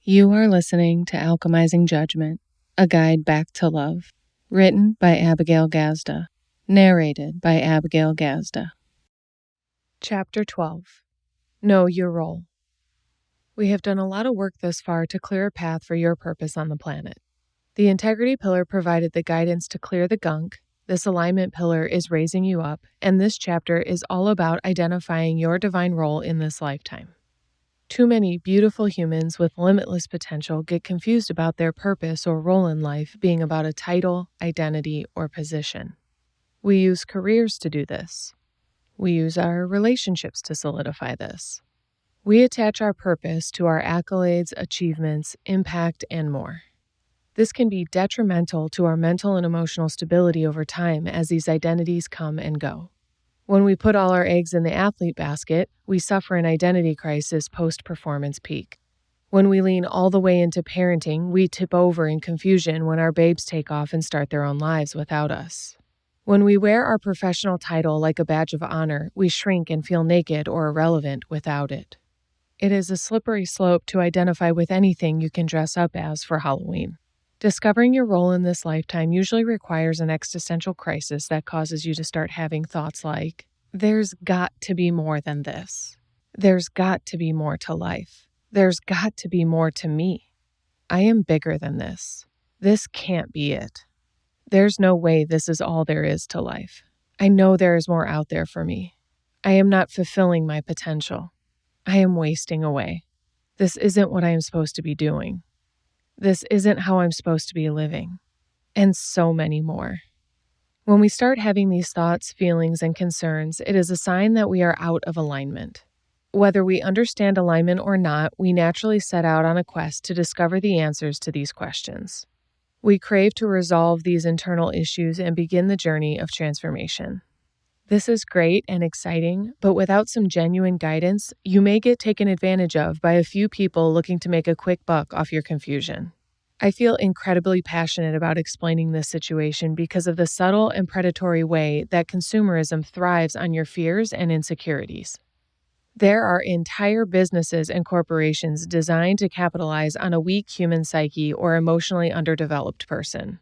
You are listening to Alchemizing Judgment, a guide back to love, written by Abigail Gazda, narrated by Abigail Gazda. Chapter 12. Know Your Role. We have done a lot of work thus far to clear a path for your purpose on the planet. The integrity pillar provided the guidance to clear the gunk, this alignment pillar is raising you up, and this chapter is all about identifying your divine role in this lifetime. Too many beautiful humans with limitless potential get confused about their purpose or role in life being about a title, identity, or position. We use careers to do this. We use our relationships to solidify this. We attach our purpose to our accolades, achievements, impact, and more. This can be detrimental to our mental and emotional stability over time as these identities come and go. When we put all our eggs in the athlete basket, we suffer an identity crisis post-performance peak. When we lean all the way into parenting, we tip over in confusion when our babes take off and start their own lives without us. When we wear our professional title like a badge of honor, we shrink and feel naked or irrelevant without it. It is a slippery slope to identify with anything you can dress up as for Halloween. Discovering your role in this lifetime usually requires an existential crisis that causes you to start having thoughts like, there's got to be more than this. There's got to be more to life. There's got to be more to me. I am bigger than this. This can't be it. There's no way this is all there is to life. I know there is more out there for me. I am not fulfilling my potential. I am wasting away. This isn't what I am supposed to be doing. This isn't how I'm supposed to be living. And so many more. When we start having these thoughts, feelings, and concerns, it is a sign that we are out of alignment. Whether we understand alignment or not, we naturally set out on a quest to discover the answers to these questions. We crave to resolve these internal issues and begin the journey of transformation. This is great and exciting, but without some genuine guidance, you may get taken advantage of by a few people looking to make a quick buck off your confusion. I feel incredibly passionate about explaining this situation because of the subtle and predatory way that consumerism thrives on your fears and insecurities. There are entire businesses and corporations designed to capitalize on a weak human psyche or emotionally underdeveloped person.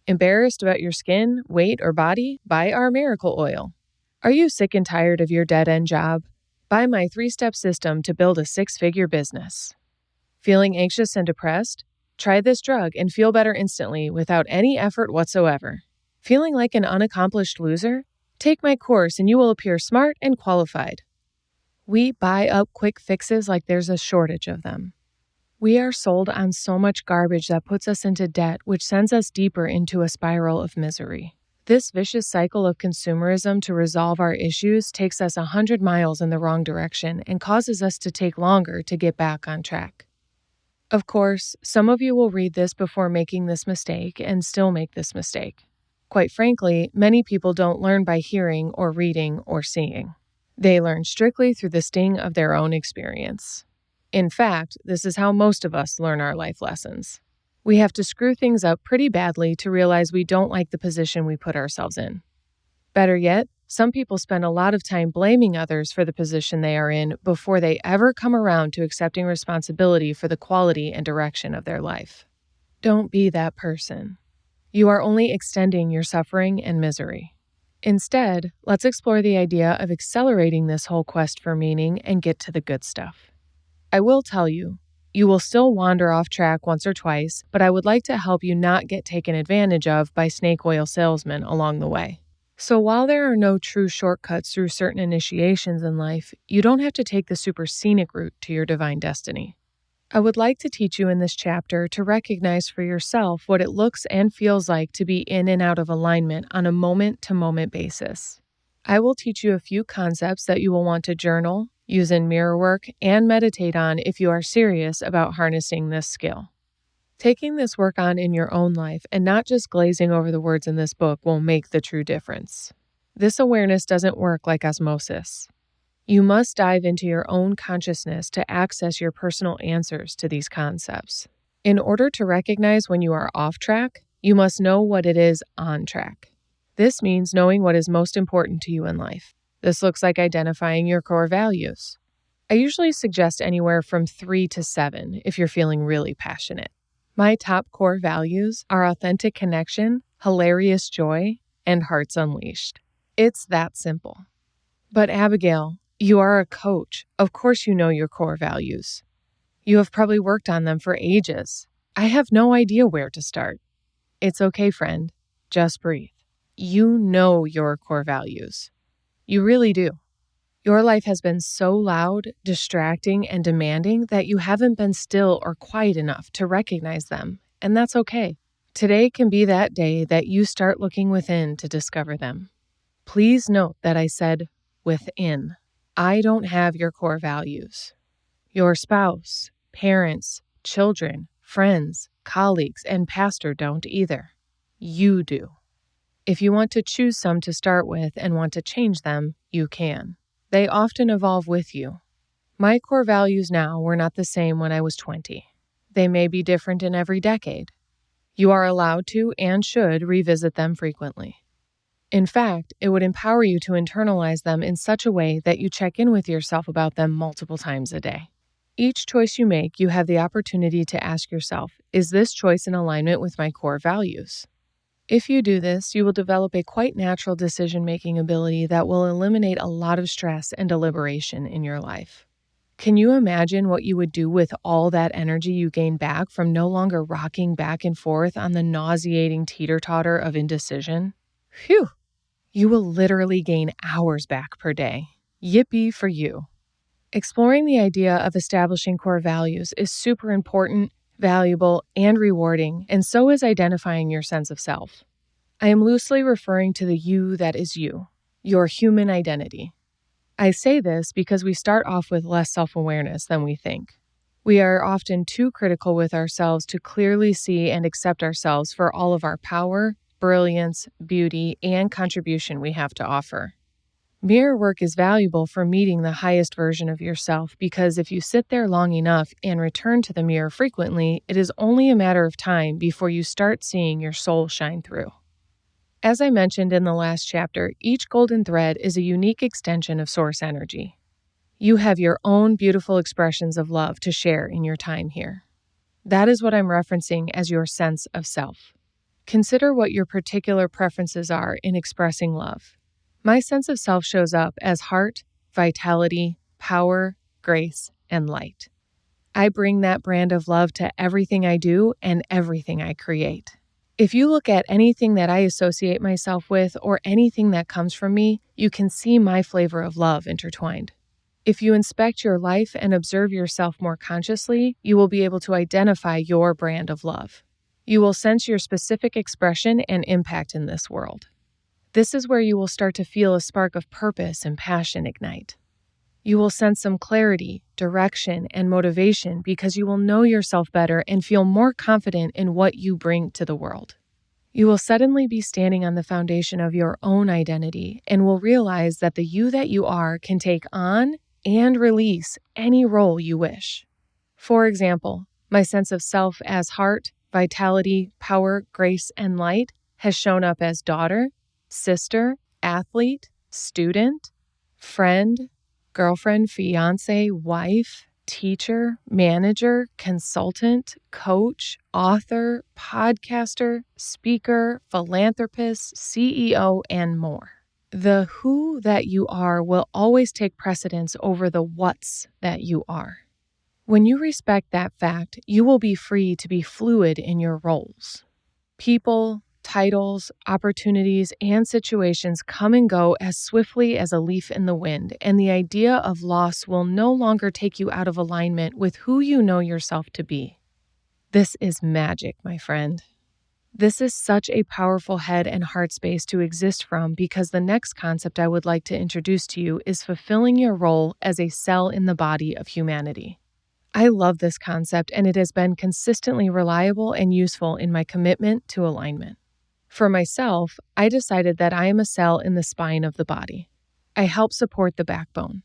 Embarrassed about your skin, weight, or body? Buy our miracle oil. Are you sick and tired of your dead-end job? Buy my 3-step system to build a 6-figure business. Feeling anxious and depressed? Try this drug and feel better instantly without any effort whatsoever. Feeling like an unaccomplished loser? Take my course and you will appear smart and qualified. We buy up quick fixes like there's a shortage of them. We are sold on so much garbage that puts us into debt, which sends us deeper into a spiral of misery. This vicious cycle of consumerism to resolve our issues takes us 100 miles in the wrong direction and causes us to take longer to get back on track. Of course, some of you will read this before making this mistake and still make this mistake. Quite frankly, many people don't learn by hearing or reading or seeing. They learn strictly through the sting of their own experience. In fact, this is how most of us learn our life lessons. We have to screw things up pretty badly to realize we don't like the position we put ourselves in. Better yet, some people spend a lot of time blaming others for the position they are in before they ever come around to accepting responsibility for the quality and direction of their life. Don't be that person. You are only extending your suffering and misery. Instead, let's explore the idea of accelerating this whole quest for meaning and get to the good stuff. I will tell you, you will still wander off track once or twice, but I would like to help you not get taken advantage of by snake oil salesmen along the way. So while there are no true shortcuts through certain initiations in life, you don't have to take the super scenic route to your divine destiny. I would like to teach you in this chapter to recognize for yourself what it looks and feels like to be in and out of alignment on a moment-to-moment basis. I will teach you a few concepts that you will want to journal, use in mirror work, and meditate on if you are serious about harnessing this skill. Taking this work on in your own life and not just glazing over the words in this book will make the true difference. This awareness doesn't work like osmosis. You must dive into your own consciousness to access your personal answers to these concepts. In order to recognize when you are off track, you must know what it is on track. This means knowing what is most important to you in life. This looks like identifying your core values. I usually suggest anywhere from 3 to 7 if you're feeling really passionate. My top core values are authentic connection, hilarious joy, and hearts unleashed. It's that simple. But Abigail, you are a coach. Of course you know your core values. You have probably worked on them for ages. I have no idea where to start. It's okay, friend. Just breathe. You know your core values. You really do. Your life has been so loud, distracting, and demanding that you haven't been still or quiet enough to recognize them, and that's okay. Today can be that day that you start looking within to discover them. Please note that I said within. I don't have your core values. Your spouse, parents, children, friends, colleagues, and pastor don't either. You do. If you want to choose some to start with and want to change them, you can. They often evolve with you. My core values now were not the same when I was 20. They may be different in every decade. You are allowed to and should revisit them frequently. In fact, it would empower you to internalize them in such a way that you check in with yourself about them multiple times a day. Each choice you make, you have the opportunity to ask yourself, is this choice in alignment with my core values? If you do this, you will develop a quite natural decision-making ability that will eliminate a lot of stress and deliberation in your life. Can you imagine what you would do with all that energy you gain back from no longer rocking back and forth on the nauseating teeter-totter of indecision? Phew! You will literally gain hours back per day. Yippee for you. Exploring the idea of establishing core values is super important, valuable, and rewarding, and so is identifying your sense of self. I am loosely referring to the you that is you, your human identity. I say this because we start off with less self-awareness than we think. We are often too critical with ourselves to clearly see and accept ourselves for all of our power, brilliance, beauty, and contribution we have to offer. Mirror work is valuable for meeting the highest version of yourself because if you sit there long enough and return to the mirror frequently, it is only a matter of time before you start seeing your soul shine through. As I mentioned in the last chapter, each golden thread is a unique extension of source energy. You have your own beautiful expressions of love to share in your time here. That is what I'm referencing as your sense of self. Consider what your particular preferences are in expressing love. My sense of self shows up as heart, vitality, power, grace, and light. I bring that brand of love to everything I do and everything I create. If you look at anything that I associate myself with or anything that comes from me, you can see my flavor of love intertwined. If you inspect your life and observe yourself more consciously, you will be able to identify your brand of love. You will sense your specific expression and impact in this world. This is where you will start to feel a spark of purpose and passion ignite. You will sense some clarity, direction, and motivation because you will know yourself better and feel more confident in what you bring to the world. You will suddenly be standing on the foundation of your own identity and will realize that the you that you are can take on and release any role you wish. For example, my sense of self as heart, vitality, power, grace, and light has shown up as daughter, sister, athlete, student, friend, girlfriend, fiance, wife, teacher, manager, consultant, coach, author, podcaster, speaker, philanthropist, CEO, and more. The who that you are will always take precedence over the what's that you are. When you respect that fact, you will be free to be fluid in your roles. People, titles, opportunities, and situations come and go as swiftly as a leaf in the wind, and the idea of loss will no longer take you out of alignment with who you know yourself to be. This is magic, my friend. This is such a powerful head and heart space to exist from because the next concept I would like to introduce to you is fulfilling your role as a cell in the body of humanity. I love this concept, and it has been consistently reliable and useful in my commitment to alignment. For myself, I decided that I am a cell in the spine of the body. I help support the backbone.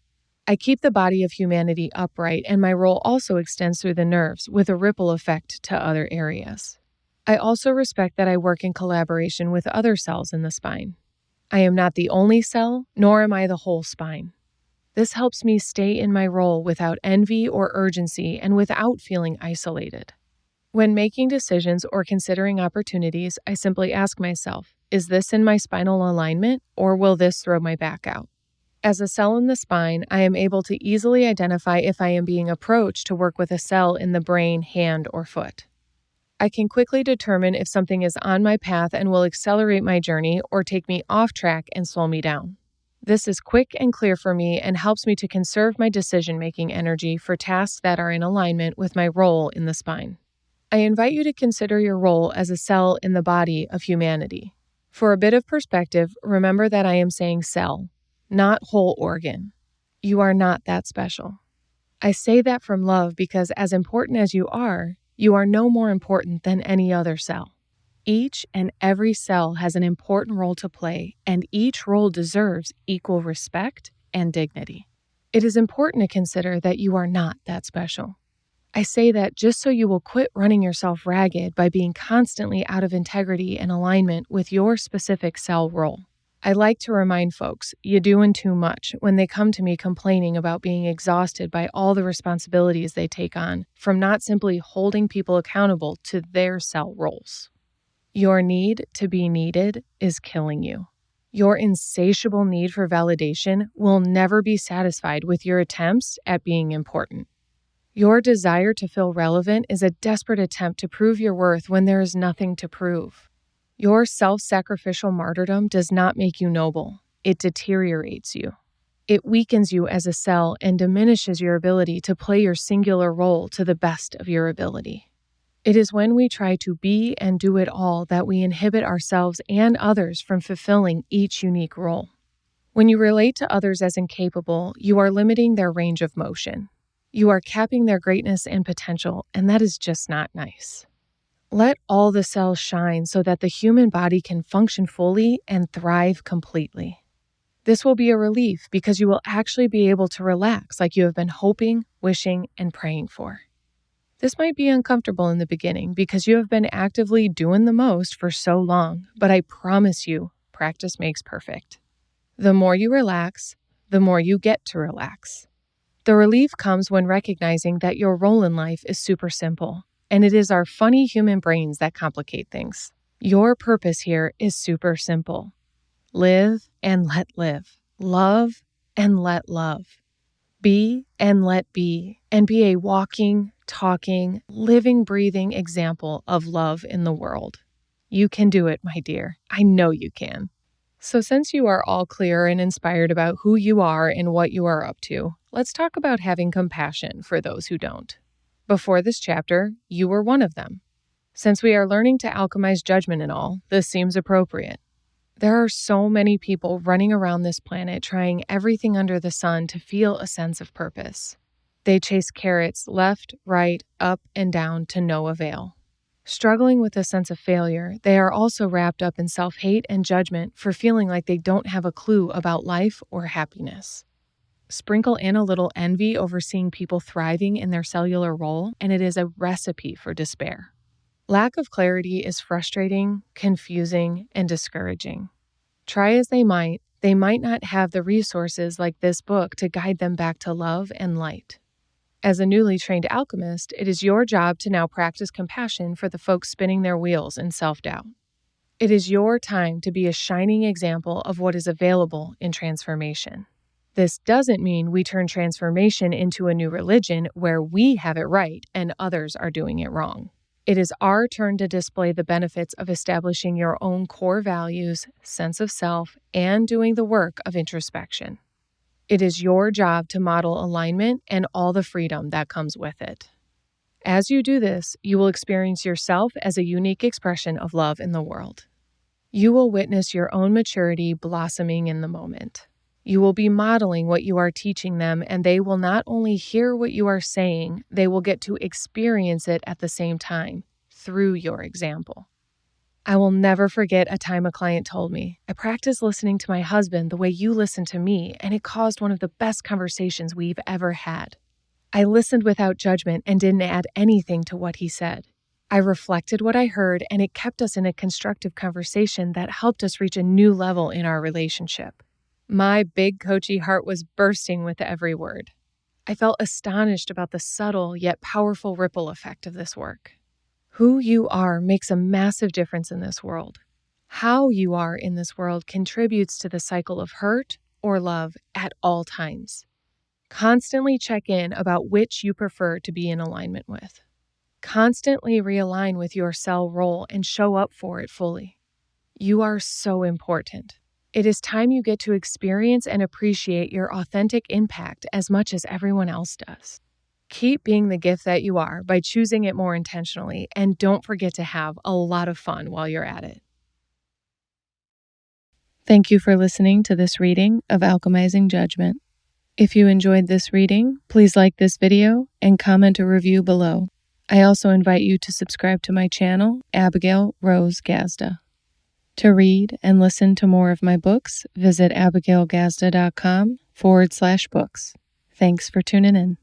I keep the body of humanity upright, and my role also extends through the nerves with a ripple effect to other areas. I also respect that I work in collaboration with other cells in the spine. I am not the only cell, nor am I the whole spine. This helps me stay in my role without envy or urgency and without feeling isolated. When making decisions or considering opportunities, I simply ask myself, is this in my spinal alignment, or will this throw my back out? As a cell in the spine, I am able to easily identify if I am being approached to work with a cell in the brain, hand, or foot. I can quickly determine if something is on my path and will accelerate my journey or take me off track and slow me down. This is quick and clear for me and helps me to conserve my decision-making energy for tasks that are in alignment with my role in the spine. I invite you to consider your role as a cell in the body of humanity. For a bit of perspective, remember that I am saying cell, not whole organ. You are not that special. I say that from love because as important as you are no more important than any other cell. Each and every cell has an important role to play, and each role deserves equal respect and dignity. It is important to consider that you are not that special. I say that just so you will quit running yourself ragged by being constantly out of integrity and alignment with your specific cell role. I like to remind folks, you doing too much when they come to me complaining about being exhausted by all the responsibilities they take on from not simply holding people accountable to their cell roles. Your need to be needed is killing you. Your insatiable need for validation will never be satisfied with your attempts at being important. Your desire to feel relevant is a desperate attempt to prove your worth when there is nothing to prove. Your self-sacrificial martyrdom does not make you noble. It deteriorates you. It weakens you as a cell and diminishes your ability to play your singular role to the best of your ability. It is when we try to be and do it all that we inhibit ourselves and others from fulfilling each unique role. When you relate to others as incapable, you are limiting their range of motion. You are capping their greatness and potential, and that is just not nice. Let all the cells shine so that the human body can function fully and thrive completely. This will be a relief because you will actually be able to relax like you have been hoping, wishing, and praying for. This might be uncomfortable in the beginning because you have been actively doing the most for so long, but I promise you, practice makes perfect. The more you relax, the more you get to relax. The relief comes when recognizing that your role in life is super simple, and it is our funny human brains that complicate things. Your purpose here is super simple. Live and let live. Love and let love. Be and let be, and be a walking, talking, living, breathing example of love in the world. You can do it, my dear. I know you can. So since you are all clear and inspired about who you are and what you are up to, let's talk about having compassion for those who don't. Before this chapter, you were one of them. Since we are learning to alchemize judgment and all, this seems appropriate. There are so many people running around this planet trying everything under the sun to feel a sense of purpose. They chase carrots left, right, up, and down to no avail. Struggling with a sense of failure, they are also wrapped up in self-hate and judgment for feeling like they don't have a clue about life or happiness. Sprinkle in a little envy over seeing people thriving in their cellular role, and it is a recipe for despair. Lack of clarity is frustrating, confusing, and discouraging. Try as they might not have the resources like this book to guide them back to love and light. As a newly trained alchemist, it is your job to now practice compassion for the folks spinning their wheels in self-doubt. It is your time to be a shining example of what is available in transformation. This doesn't mean we turn transformation into a new religion where we have it right and others are doing it wrong. It is our turn to display the benefits of establishing your own core values, sense of self, and doing the work of introspection. It is your job to model alignment and all the freedom that comes with it. As you do this, you will experience yourself as a unique expression of love in the world. You will witness your own maturity blossoming in the moment. You will be modeling what you are teaching them, and they will not only hear what you are saying, they will get to experience it at the same time, through your example. I will never forget a time a client told me, I practiced listening to my husband the way you listen to me, and it caused one of the best conversations we've ever had. I listened without judgment and didn't add anything to what he said. I reflected what I heard, and it kept us in a constructive conversation that helped us reach a new level in our relationship. My big coachy heart was bursting with every word. I felt astonished about the subtle yet powerful ripple effect of this work. Who you are makes a massive difference in this world. How you are in this world contributes to the cycle of hurt or love at all times. Constantly check in about which you prefer to be in alignment with. Constantly realign with your cell role and show up for it fully. You are so important. It is time you get to experience and appreciate your authentic impact as much as everyone else does. Keep being the gift that you are by choosing it more intentionally, and don't forget to have a lot of fun while you're at it. Thank you for listening to this reading of Alchemizing Judgment. If you enjoyed this reading, please like this video and comment a review below. I also invite you to subscribe to my channel, Abigail Rose Gazda. To read and listen to more of my books, visit abigailgazda.com/books. Thanks for tuning in.